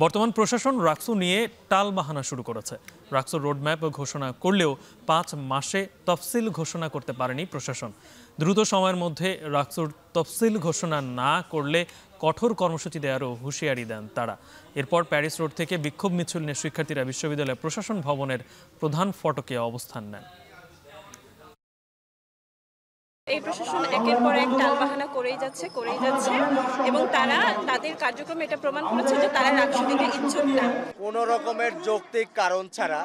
বর্তমান প্রশাসন রাকসু নিয়ে টালবাহানা শুরু করেছে। রাকসুর রোডম্যাপ ঘোষণা করলেও 5 মাসে তফসিল ঘোষণা করতে পারেনি প্রশাসন। দ্রুত সময়ের মধ্যে রাকসুর তফসিল ঘোষণা না করলে কঠোর কর্মসূচি দেওয়ারও হুঁশিয়ারি দেন তারা। এরপর প্যারিস রোড থেকে বিক্ষোভ মিছিল নিয়ে শিক্ষার্থীরা বিশ্ববিদ্যালয় প্রশাসন ভবনের প্রধান ফটকে অবস্থান নেন। এই প্রশাসন একের পর এক টালবাহানা করেই যাচ্ছে এবং তারা তাদের কার্যক্রমে এটা প্রমাণ করেছে যে তারা রাকসু দিতে ইচ্ছুক না। কোনো রকমের যৌক্তিক কারণ ছাড়া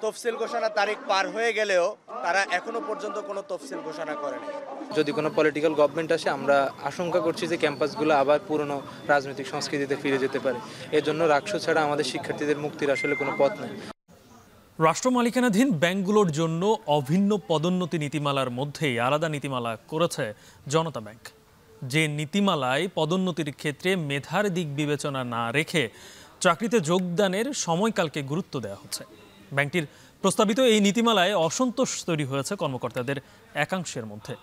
তফসিল ঘোষণা তারিখ পার হয়ে গেলেও তারা এখনো পর্যন্ত কোনো তফসিল ঘোষণা করেনি। যদি কোনো পলিটিক্যাল গভর্নমেন্ট আসে আমরা আশঙ্কা করছি যে ক্যাম্পাসগুলো আবার পুরনো রাজনৈতিক সংস্কৃতিতে ফিরে যেতে পারে। এজন্য রাকসু ছাড়া আমাদের শিক্ষার্থীদের মুক্তির আসলে কোনো পথ নেই। রাষ্ট্র মালিকানাধীন ব্যাংকগুলোর জন্য অভিন্ন পদোন্নতি নীতিমালার মধ্যেই আলাদা নীতিমালা করেছে জনতা ব্যাংক। যে নীতিমালায় পদোন্নতির ক্ষেত্রে মেধার দিক বিবেচনা না রেখে চাকরিতে যোগদানের সময়কালকে গুরুত্ব দেওয়া হচ্ছে। ব্যাংকটির প্রস্তাবিত এই নীতিমালায় অসন্তোষ তৈরি হয়েছে কর্মকর্তাদের একাংশের মধ্যে।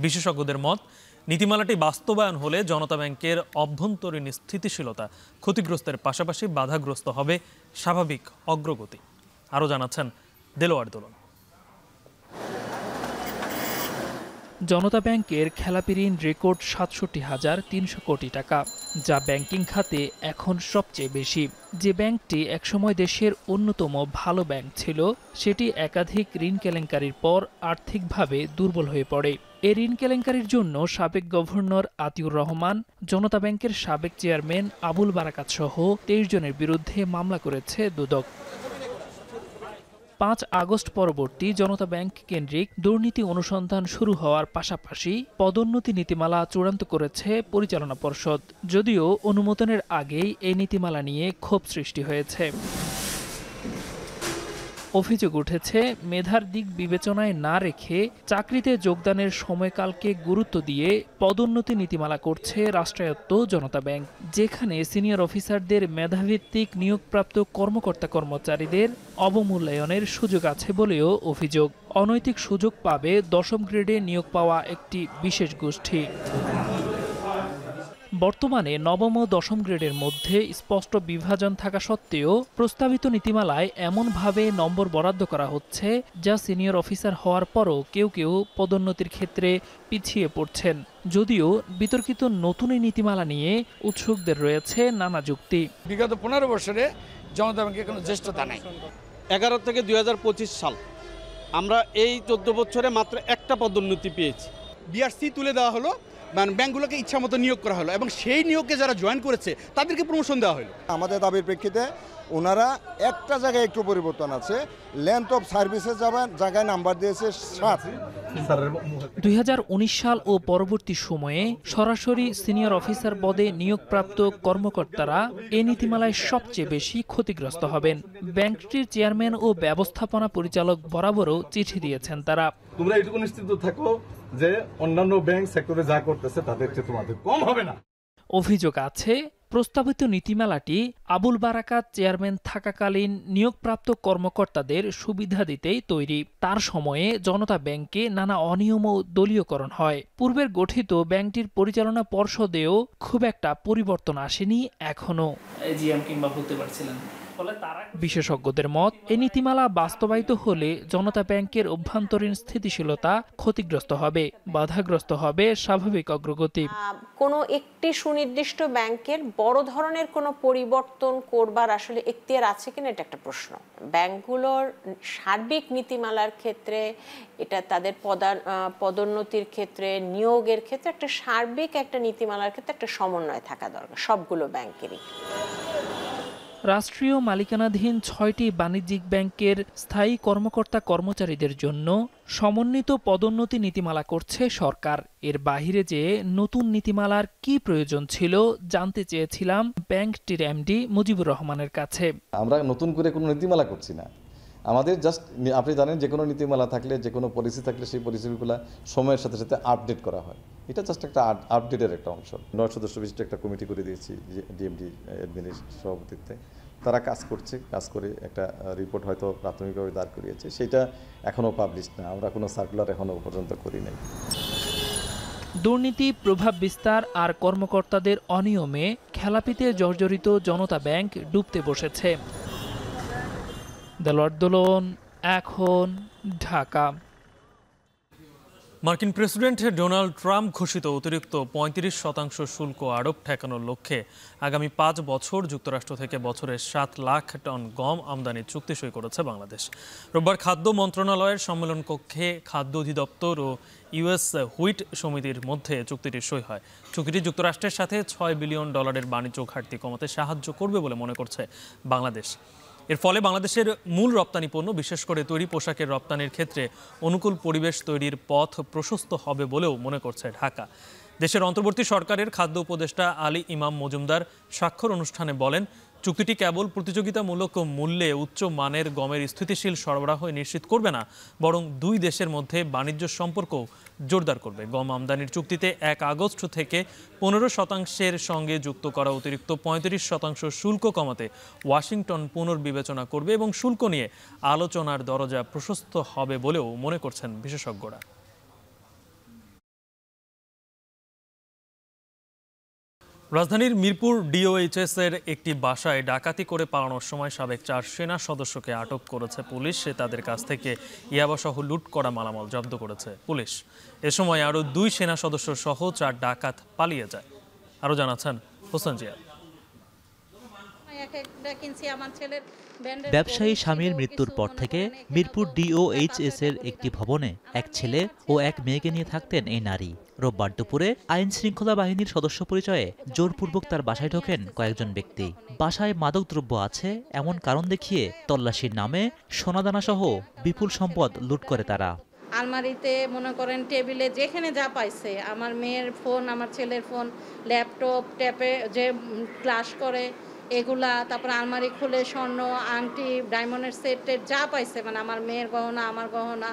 বিশেষজ্ঞদের মত, নীতিমালাটি বাস্তবায়ন হলে জনতা ব্যাংকের অভ্যন্তরীণ স্থিতিশীলতা ক্ষতিগ্রস্তের পাশাপাশি বাধাগ্রস্ত হবে স্বাভাবিক অগ্রগতি। আরও জানাচ্ছেন দেলোয়ার দোলন। জনতা ব্যাংকের খেলাপি ঋণ রেকর্ড ৬৭,৩০০ কোটি টাকা, যা ব্যাংকিং খাতে এখন সবচেয়ে বেশি। যে ব্যাংকটি একসময় দেশের অন্যতম ভালো ব্যাংক ছিল, সেটি একাধিক ঋণ কেলেঙ্কারির পর আর্থিকভাবে দুর্বল হয়ে পড়ে। এই ঋণ কেলেঙ্কারির জন্য সাবেক গভর্নর আতিউর রহমান, জনতা ব্যাংকের সাবেক চেয়ারম্যান আবুল বারাকাত সহ 23 জনের বিরুদ্ধে মামলা করেছে দুদক। 5 আগস্ট পরবর্তী জনতা ব্যাংক কেন্দ্রিক দুর্নীতি অনুসন্ধান শুরু হওয়ার পাশাপাশি পদোন্নতি নীতিমালা চূড়ান্ত করেছে পরিচালনা পর্ষদ। যদিও অনুমোদনের আগেই এই নীতিমালা নিয়ে ক্ষোভ সৃষ্টি হয়েছে। অভিযোগ উঠেছে, মেধার দিক বিবেচনায় না রেখে চাকরিতে যোগদানের সময়কালকে গুরুত্ব দিয়ে পদোন্নতি নীতিমালা করছে রাষ্ট্রায়ত্ত জনতা ব্যাংক, যেখানে সিনিয়র অফিসারদের মেধাভিত্তিক নিয়োগপ্রাপ্ত কর্মকর্তা কর্মচারীদের অবমূল্যায়নের সুযোগ আছে বলেও অভিযোগ। অনৈতিক সুযোগ পাবে 10ম গ্রেডে নিয়োগ পাওয়া একটি বিশেষ গোষ্ঠী। বর্তমানে 9ম ও 10ম গ্রেডের মধ্যে স্পষ্ট বিভাজন থাকা সত্ত্বেও প্রস্তাবিত নীতিমালায় এমনভাবে নম্বর বরাদ্দ করা হচ্ছে, যা সিনিয়র অফিসার হওয়ার পরও কেউ কেউ পদোন্নতির ক্ষেত্রে পিছিয়ে পড়ছেন। যদিও বিতর্কিত নতুন এই নীতিমালা নিয়ে উৎসুকদের রয়েছে নানা যুক্তি। বিগত 15 বছরে জনতা ব্যাংকের কোনো জ্যেষ্ঠতা নাই। 11 থেকে 2025 সাল আমরা এই 14 বছরে মাত্র একটা পদোন্নতি পেয়েছি। বিআরসি তুলে দেওয়া হলো, মানে ব্যাংকগুলোকে ইচ্ছা মতো নিয়োগ করা হলো এবং সেই নিয়োগকে যারা জয়েন করেছে তাদেরকে প্রমোশন দেওয়া হলো। আমাদের দাবির প্রেক্ষিতে ওনারা একটা জায়গায় একটু পরিবর্তন আছে, লেন্থ অফ সার্ভিসের জায়গায় নাম্বার দিয়েছে 7। 2019 সাল ও পরবর্তী সময়ে সরাসরি সিনিয়র অফিসার পদে নিয়োগপ্রাপ্ত কর্মকর্তারা এই নীতিমালায় সবচেয়ে বেশি ক্ষতিগ্রস্ত হবেন। ব্যাংকটির চেয়ারম্যান ও ব্যবস্থাপনা পরিচালক বরাবরও চিঠি দিয়েছেন তারা। তোমরা এটুকু নিশ্চিত থাকো যে অন্যান্য ব্যাংক সেক্টরে যা করতেছে তাদের চেয়ে তোমাদের কম হবে না। অভিযোগ আছে, প্রস্তাবিত নীতিমালাটি আবুল বারাকাত চেয়ারম্যান থাকাকালীন নিয়োগপ্রাপ্ত কর্মকর্তাদের সুবিধা দিতেই তৈরি। তার সময়ে জনতা ব্যাংকে নানা অনিয়ম ও দলীয়করণ হয়। পূর্বের গঠিত ব্যাংকটির পরিচালনা পর্ষদেও খুব একটা পরিবর্তন আসেনি এখনো। জিএম কিংবা বলতে পারছিলেন। বিশেষজ্ঞদের মত, এই নীতিমালা বাস্তবায়িত হলে জনতা ব্যাংকের অভ্যন্তরীণ স্থিতিশীলতা ক্ষতিগ্রস্ত হবে, বাধাগ্রস্ত হবে স্বাভাবিক অগ্রগতি। কোনো একটি সুনির্দিষ্ট ব্যাংকের বড় ধরনের কোনো পরিবর্তন করবার আসলে এখতিয়ার আছে কিনা এটা একটা প্রশ্ন। ব্যাংকগুলোর সার্বিক নীতিমালার ক্ষেত্রে, এটা তাদের পদোন্নতির ক্ষেত্রে, নিয়োগের ক্ষেত্রে একটা সার্বিক একটা নীতিমালার ক্ষেত্রে একটা সমন্বয় থাকা দরকার সবগুলো ব্যাংকেরই। রাষ্ট্রীয় মালিকানাধীন ৬টি বাণিজ্যিক ব্যাংকের স্থায়ী কর্মকর্তা কর্মচারীদের জন্য সমন্বিত পদোন্নতি নীতিমালা করছে সরকার। এর বাহিরে যে নতুন নীতিমালার কি প্রয়োজন ছিল জানতে চেয়েছিলাম ব্যাংকটির এমডি মুজিবুর রহমানের কাছে। আমরা নতুন করে কোনো নীতিমালা করছি না, আমাদের জাস্ট আপনি জানেন যে কোনো নীতিমালা থাকলে, যে কোনো পলিসি থাকলে সেই পলিসিগুলো সময়ের সাথে সাথে আপডেট করা হয়। এটা জাস্ট একটা আপডেটের একটা অংশ। 9 সদস্য বিশিষ্ট একটা কমিটি করে দিয়েছি ডিএমডি অ্যাডমিনের সভাপতিত্বে। তারা কাজ করছে, কাজ করে একটা রিপোর্ট হয়তো প্রাথমিকভাবে দাঁড় করিয়েছে, সেটা এখনও পাবলিশ না। আমরা কোনো সার্কুলার এখনও পর্যন্ত করি নাই। দুর্নীতি, প্রভাব বিস্তার আর কর্মকর্তাদের অনিয়মে খেলাপিতে জর্জরিত জনতা ব্যাংক ডুবতে বসেছে। দেলোয়ার দোলন, এখন, ঢাকা। মার্কিন প্রেসিডেন্ট ডোনাল্ড ট্রাম্প ঘোষিত অতিরিক্ত ৩৫% শুল্ক আরোপ ঠেকানোর লক্ষ্যে আগামী 5 বছর যুক্তরাষ্ট্র থেকে বছরে 7 লাখ টন গম আমদানির চুক্তি সই করেছে বাংলাদেশ। রোববার খাদ্য মন্ত্রণালয়ের সম্মেলন কক্ষে খাদ্য অধিদপ্তর ও ইউএস হুইট সমিতির মধ্যে চুক্তিটি সই হয়। চুক্তিটি যুক্তরাষ্ট্রের সাথে $6 বিলিয়ন বাণিজ্য ঘাটতি কমাতে সাহায্য করবে বলে মনে করছে বাংলাদেশ। এর ফলে বাংলাদেশের মূল রপ্তানি পণ্য, বিশেষ করে তৈরি পোশাকের রপ্তানির ক্ষেত্রে অনুকূল পরিবেশ তৈরির পথ প্রশস্ত হবে বলেও মনে করছে ঢাকা। দেশের অন্তর্বর্তী সরকারের খাদ্য উপদেষ্টা আলী ইমাম মজুমদার স্বাক্ষর অনুষ্ঠানে বলেন, চুক্তিটি কেবল প্রতিযোগিতামূলক মূল্যে উচ্চ মানের গমের স্থিতিশীল সরবরাহ নিশ্চিত করবে না, বরং দুই দেশের মধ্যে বাণিজ্য সম্পর্ক জোরদার করবে। গম আমদানির চুক্তিতে 1 আগস্ট থেকে 15% সঙ্গে যুক্ত করা অতিরিক্ত 35% শুল্ক কমাতে ওয়াশিংটন পুনর্বিবেচনা করবে এবং শুল্ক নিয়ে আলোচনার দরজা প্রশস্ত হবে বলেও মনে করছেন বিশেষজ্ঞরা। রাজধানীর মিরপুর ডিওএইচএস এর একটি বাসায় ডাকাতি করে পালানোর সময় সাবেক 4 সেনা সদস্যকে আটক করেছে পুলিশ। তাদের কাছ থেকে ইয়াবাসহ লুট করা মালামাল জব্দ করেছে পুলিশ। এ সময় আরও 2 সেনা সদস্য সহ 4 ডাকাত পালিয়ে যায়। আরও জানাচ্ছেন হোসেন জিয়া। ব্যবসায়ী স্বামীর মৃত্যুর পর থেকে মিরপুর ডিওএইচএস এর একটি ভবনে এক ছেলে ও এক মেয়েকে নিয়ে থাকতেন এই নারী। রোববার দুপুরে আইন শৃঙ্খলা বাহিনীর সদস্য পরিচয়ে জোরপূর্বক তার বাসায় ঢোকেন কয়েকজন ব্যক্তি। বাসায় মাদকদ্রব্য আছে এমন কারণ দেখিয়ে তল্লাশির নামে সোনাদানা সহ বিপুল সম্পদ লুট করে তারা। আলমারিতে মনে করেন টেবিলে যেখানে যা পাইছে, আমার মেয়ের ফোন, আমার ছেলের ফোন, ল্যাপটপ, ট্যাপে যে ক্লাস করে এগুলা, তারপর আলমারি খুলে স্বর্ণ, আংটি, ডায়মন্ডের সেটের যা পাইছে, মানে আমার মেয়ের গহনা, আমার গহনা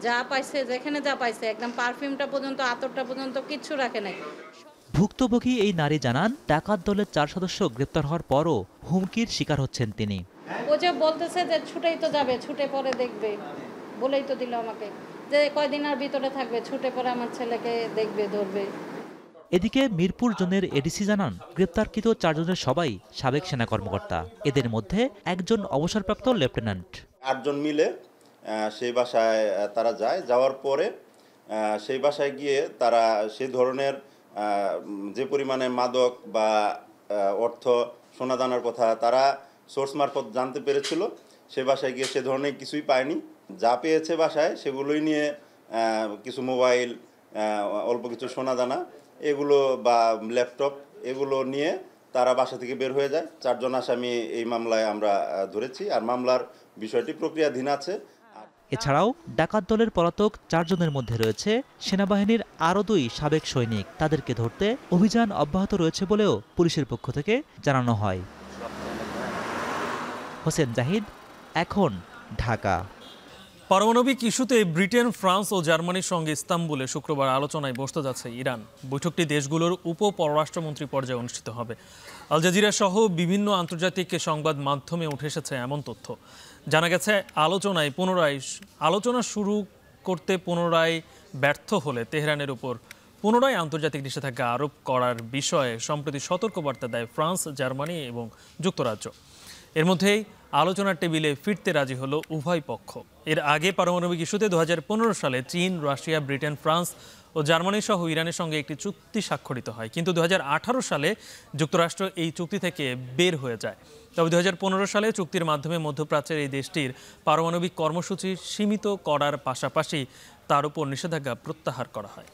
যা পাইছে, যেখানে যা পাইছে, একদম পারফিউমটা পর্যন্ত, আতরটা পর্যন্ত কিচ্ছু রাখে নাই। ভুক্তভোগী এই নারী জানান, ডাকাত দলের 4 সদস্য গ্রেপ্তার হওয়ার পরও হুমকির শিকার হচ্ছেন তিনি। ও যে বলতেছে যে ছুটেই তো যাবে, ছুটে পরে দেখবে, বলেই তো দিল আমাকে যে কয়দিন আর ভিতরে থাকবে, ছুটে পরে আমার ছেলেকে দেখবে, ধরবে। এদিকে মিরপুর জোনের এডিসি জানান, গ্রেপ্তারকৃত 4 জনের সবাই সাবেক সেনা কর্মকর্তা। এদের মধ্যে একজন অবসরপ্রাপ্ত লেফটেন্যান্ট। 8 জন মিলে সেই বাসায় তারা যায়। যাওয়ার পরে সেই বাসায় গিয়ে তারা সেই ধরনের যে পরিমাণে মাদক বা অর্থ, সোনাদানার কথা তারা সোর্স মারফত জানতে পেরেছিল, সে বাসায় গিয়ে সে ধরনের কিছুই পায়নি। যা পেয়েছে বাসায় সেগুলোই নিয়ে কিছু মোবাইল, অল্প কিছু সোনাদানা এগুলো বা ল্যাপটপ এগুলো নিয়ে তারা বাসা থেকে বের হয়ে যায়। 4 জন আসামি এই মামলায় আমরা ধরেছি, আর মামলার বিষয়টি প্রক্রিয়াধীন আছে। এছাড়াও ডাকাত দলের পলাতক 4 জনের মধ্যে রয়েছে সেনাবাহিনীর আরও 2 সাবেক সৈনিক। তাদেরকে ধরতে অভিযান অব্যাহত রয়েছে বলেও পুলিশের পক্ষ থেকে জানানো হয়। হোসেন জাহিদ, এখন, ঢাকা। পারমাণবিক ইস্যুতে ব্রিটেন, ফ্রান্স ও জার্মানির সঙ্গে ইস্তাম্বুলে শুক্রবার আলোচনায় বসতে যাচ্ছে ইরান। বৈঠকটি দেশগুলোর উপ পররাষ্ট্রমন্ত্রী পর্যায়ে অনুষ্ঠিত হবে। আল জাজিরা সহ বিভিন্ন আন্তর্জাতিক সংবাদ মাধ্যমে উঠে এসেছে এমন তথ্য। জানা গেছে আলোচনা শুরু করতে পুনরায় ব্যর্থ হলে তেহরানের উপর পুনরায় আন্তর্জাতিক নিষেধাজ্ঞা আরোপ করার বিষয়ে সম্প্রতি সতর্কবার্তা দেয় ফ্রান্স, জার্মানি এবং যুক্তরাজ্য। এর মধ্যেই আলোচনার টেবিলে ফিরতে রাজি হলো উভয় পক্ষ। এর আগে পারমাণবিক ইস্যুতে 2015 সালে চীন, রাশিয়া, ব্রিটেন, ফ্রান্স ও জার্মানি সহ ইরানের সঙ্গে একটি চুক্তি স্বাক্ষরিত হয়, কিন্তু 2018 সালে যুক্তরাষ্ট্র এই চুক্তি থেকে বের হয়ে যায়। তবে 2015 সালে চুক্তির মাধ্যমে মধ্যপ্রাচ্যের এই দেশটির পারমাণবিক কর্মসূচি সীমিত করার পাশাপাশি তার উপর নিষেধাজ্ঞা প্রত্যাহার করা হয়।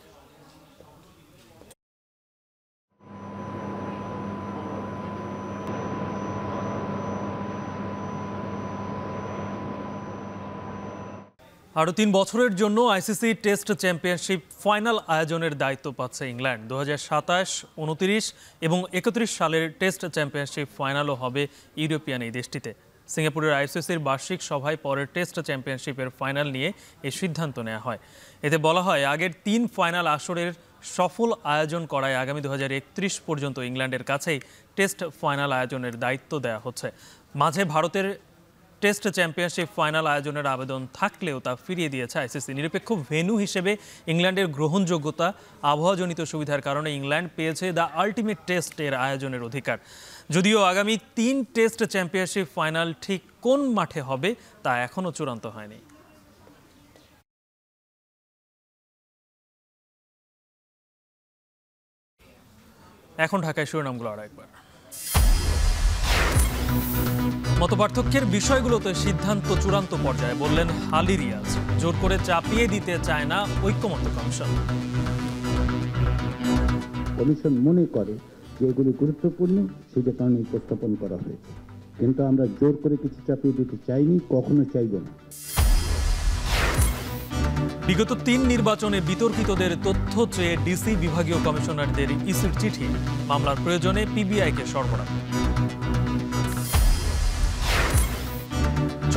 আরও 3 বছরের জন্য আইসিসি টেস্ট চ্যাম্পিয়নশিপ ফাইনাল আয়োজনের দায়িত্ব পাচ্ছে ইংল্যান্ড। 2027, 29 এবং 31 সালের টেস্ট চ্যাম্পিয়নশিপ ফাইনালও হবে ইউরোপিয়ান এই দেশটিতে। সিঙ্গাপুরের আইসিসির বার্ষিক সভায় পরের টেস্ট চ্যাম্পিয়নশিপের ফাইনাল নিয়ে এই সিদ্ধান্ত নেওয়া হয়। এতে বলা হয়, আগের 3 ফাইনাল আসরের সফল আয়োজন করায় আগামী 2031 পর্যন্ত ইংল্যান্ডের কাছেই টেস্ট ফাইনাল আয়োজনের দায়িত্ব দেওয়া হচ্ছে। মাঝে ভারতের টেস্ট চ্যাম্পিয়নশিপ ফাইনাল আয়োজনের আবেদন থাকলেও তা ফিরিয়ে দিয়েছে আইসিসি। নিরপেক্ষ ভেন্যু হিসেবে ইংল্যান্ডের গ্রহণযোগ্যতা, আবহাওয়াজনিত সুবিধার কারণে ইংল্যান্ড পেয়েছে দ্য আল্টিমেট টেস্টের আয়োজনের অধিকার। যদিও আগামী 3 টেস্ট চ্যাম্পিয়নশিপ ফাইনাল ঠিক কোন মাঠে হবে তা এখনও চূড়ান্ত হয়নি। এখন ঢাকায় শিরোনামগুলো আর একবার। মতপার্থক্যের বিষয়গুলোতে সিদ্ধান্ত চূড়ান্ত পর্যায়ে, বললেন হালি রিয়াজ। জোর করে চাপিয়ে দিতে চায় না ঐক্যমত্য কমিশন। কমিশন মনে করে যে এগুলি গুরুত্বপূর্ণ, সেটা কারণে উপস্থাপন করা হয়েছে, কিন্তু আমরা জোর করে কিছু চাপিয়ে দিতে চাইনি, কখনো চাইব না। বিগত 3 নির্বাচনে বিতর্কিতদের তথ্য চেয়ে ডিসি বিভাগীয় কমিশনারদের ইসির চিঠি, মামলার প্রয়োজনে পিবিআইকে সরবরাহ।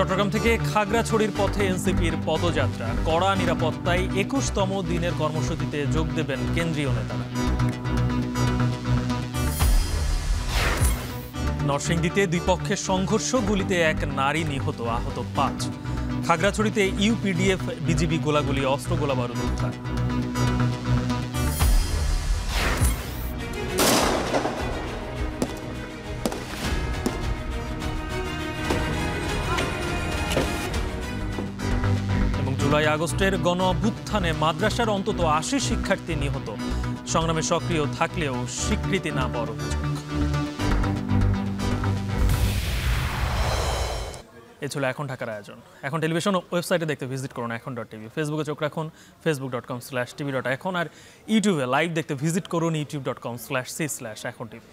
চট্টগ্রাম থেকে খাগড়াছড়ির পথে এনসিপির পদযাত্রা, কড়া নিরাপত্তায় 21তম দিনের কর্মসূচিতে যোগ দেবেন কেন্দ্রীয় নেতারা। নরসিংদীতে 2 পক্ষের সংঘর্ষ, গুলিতে 1 নারী নিহত, আহত 5। খাগড়াছড়িতে ইউপিডিএফ বিজিবি গোলাগুলি, অস্ত্র গোলাবারুদ উদ্ধার। জুলাই আগস্টের গণ অভ্যুত্থানে মাদ্রাসার অন্তত 80 শিক্ষার্থী নিহত, সংগ্রামে সক্রিয় থাকলেও স্বীকৃতি না পাওয়ার অভিযোগ। এ ছিল এখন ঢাকার আয়োজন। এখন টেলিভিশন ওয়েবসাইটে দেখতে ভিজিট করুন এখন.tv, ফেসবুকে চোখ রাখুন facebook.com/tv.এখন, আর ইউটিউবে লাইভ দেখতে ভিজিট করুন youtube.com/c/এখন.tv।